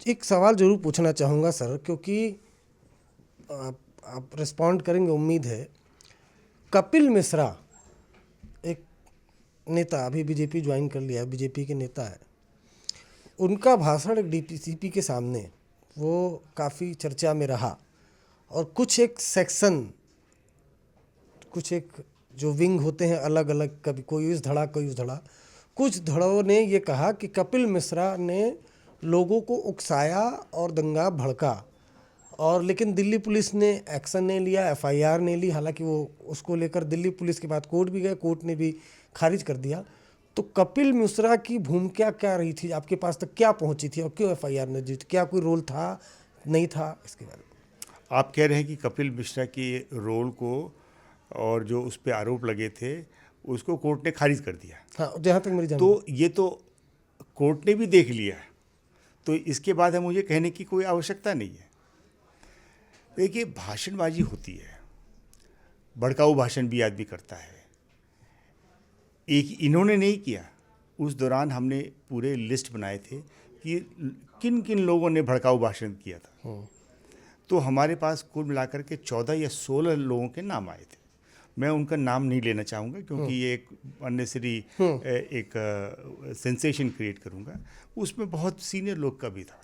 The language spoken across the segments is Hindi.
एक सवाल ज़रूर पूछना चाहूँगा सर, क्योंकि आप रिस्पॉन्ड करेंगे उम्मीद है। कपिल मिश्रा एक नेता, अभी बीजेपी ज्वाइन कर लिया है, बीजेपी के नेता है। उनका भाषण एक डीसीपी के सामने वो काफ़ी चर्चा में रहा, और कुछ एक सेक्शन, कुछ एक जो विंग होते हैं अलग अलग, कभी कोई इस धड़ा कोई उस धड़ा, कुछ धड़ों ने ये कहा कि कपिल मिश्रा ने लोगों को उकसाया और दंगा भड़का, और लेकिन दिल्ली पुलिस ने एक्शन नहीं लिया, एफआईआर नहीं ली। हालांकि वो उसको लेकर दिल्ली पुलिस के बाद कोर्ट भी गए, कोर्ट ने भी खारिज कर दिया। तो कपिल मिश्रा की भूमिका क्या रही थी, आपके पास तक क्या पहुंची थी, और क्यों एफआईआर ने दी? क्या कोई रोल था, नहीं था, इसके बारे में? आप कह रहे हैं कि कपिल मिश्रा के रोल को और जो उस पर आरोप लगे थे उसको कोर्ट ने खारिज कर दिया। हाँ, जहाँ तक मेरी जानकारी। तो ये तो कोर्ट ने भी देख लिया, तो इसके बाद है मुझे कहने की कोई आवश्यकता नहीं है। देखिए, भाषणबाजी होती है, भड़काऊ भाषण भी आदमी करता है। एक इन्होंने नहीं किया, उस दौरान हमने पूरे लिस्ट बनाए थे कि किन किन लोगों ने भड़काऊ भाषण किया था। तो हमारे पास कुल मिलाकर के 14 या 16 लोगों के नाम आए थे। मैं उनका नाम नहीं लेना चाहूँगा क्योंकि ये एक अननेसेसरी एक सेंसेशन क्रिएट करूँगा। उसमें बहुत सीनियर लोग का भी था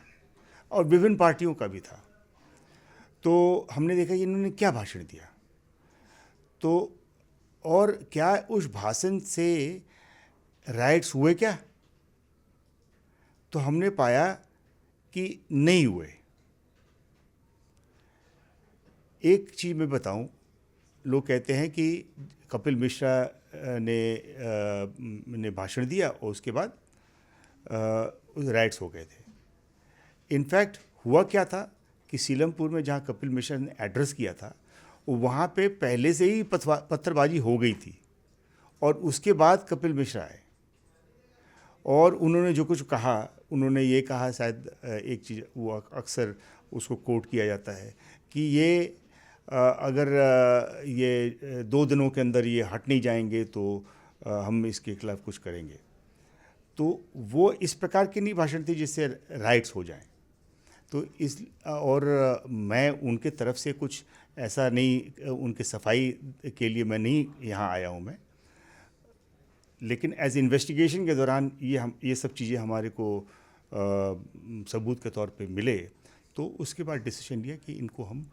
और विभिन्न पार्टियों का भी था। तो हमने देखा कि इन्होंने क्या भाषण दिया, तो और क्या उस भाषण से राइट्स हुए क्या? तो हमने पाया कि नहीं हुए। एक चीज़ मैं बताऊं, लोग कहते हैं कि कपिल मिश्रा ने भाषण दिया और उसके बाद राइट्स हो गए थे। इनफैक्ट हुआ क्या था कि सीलमपुर में जहाँ कपिल मिश्रा ने एड्रेस किया था, वहाँ पे पहले से ही पत्थरबाजी हो गई थी, और उसके बाद कपिल मिश्रा आए और उन्होंने जो कुछ कहा, उन्होंने ये कहा, शायद एक चीज़ वो अक्सर उसको कोट किया जाता है कि ये अगर ये 2 दिनों के अंदर ये हट नहीं जाएंगे तो हम इसके खिलाफ कुछ करेंगे। तो वो इस प्रकार की नहीं भाषण थी जिससे राइट्स हो जाएं। तो इस और मैं उनके तरफ से कुछ ऐसा नहीं, उनके सफाई के लिए मैं नहीं यहाँ आया हूँ मैं, लेकिन एज इन्वेस्टिगेशन के दौरान ये सब चीज़ें हमारे को सबूत के तौर पे मिले, तो उसके बाद डिसीजन लिया कि इनको हम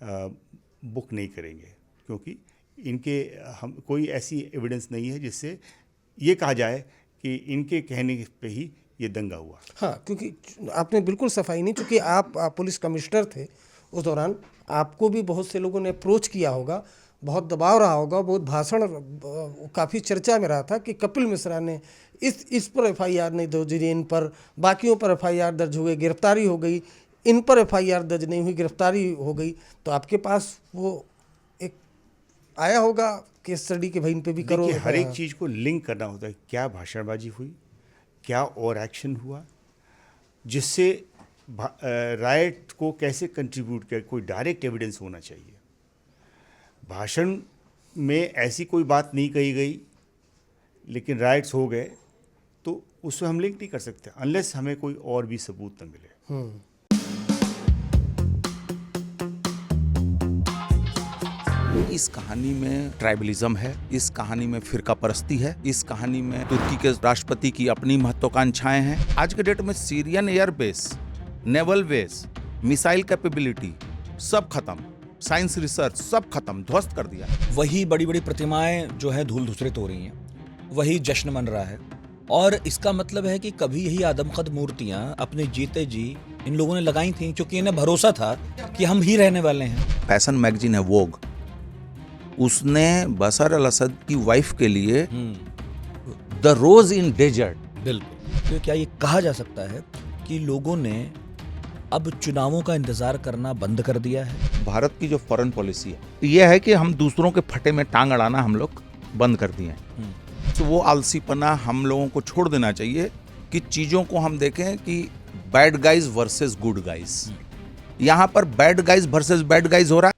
बुक नहीं करेंगे, क्योंकि इनके हम कोई ऐसी एविडेंस नहीं है जिससे ये कहा जाए कि इनके कहने पे ही ये दंगा हुआ। हाँ, क्योंकि आपने बिल्कुल सफाई नहीं, क्योंकि आप पुलिस कमिश्नर थे उस दौरान, आपको भी बहुत से लोगों ने अप्रोच किया होगा, बहुत दबाव रहा होगा, बहुत भाषण, काफ़ी चर्चा में रहा था कि कपिल मिश्रा ने इस पर एफआईआर नहीं दर्ज हुई, इन पर, बाकियों पर एफआईआर दर्ज हो गई, गिरफ्तारी हो गई, इन पर एफआईआर दर्ज नहीं हुई, गिरफ्तारी हो गई। तो आपके पास वो एक आया होगा केस स्टडी के, भाई इन पे भी करो। हर एक चीज़ को लिंक करना होता है, क्या भाषणबाजी हुई, क्या और एक्शन हुआ जिससे राइट को कैसे कंट्रीब्यूट किया, कोई डायरेक्ट एविडेंस होना चाहिए। भाषण में ऐसी कोई बात नहीं कही गई लेकिन राइट्स हो गए, तो उससे हम लिंक नहीं कर सकते अनलेस हमें कोई और भी सबूत न मिले। इस कहानी में ट्राइबलिज्म है, इस कहानी में फिरका परस्ती है, इस कहानी में तुर्की के राष्ट्रपति की अपनी महत्वाकांक्षाएं हैं। आज के डेट में Syrian airbase, naval base, missile capability सब खत्म, साइंस रिसर्च सब खत्म, ध्वस्त कर दिया। वही बड़ी बड़ी प्रतिमाएं जो है धूल धूसरित हो रही हैं, वही जश्न मन रहा है, और इसका मतलब है कि कभी यही आदमकद मूर्तियां अपने जीते जी इन लोगों ने लगाई थी, क्योंकि इन्हें भरोसा था कि हम ही रहने वाले हैं। फैशन मैगजीन है वोग, उसने बशर अल असद की वाइफ के लिए द रोज इन डेजर्ट। बिल्कुल। तो क्या ये कहा जा सकता है कि लोगों ने अब चुनावों का इंतजार करना बंद कर दिया है? भारत की जो फॉरेन पॉलिसी है यह है कि हम दूसरों के फटे में टांग अड़ाना हम लोग बंद कर दिए हैं। तो वो आलसीपना हम लोगों को छोड़ देना चाहिए कि चीज़ों को हम देखें कि bad guys versus good guys. यहाँ पर bad guys versus bad guys हो रहा है।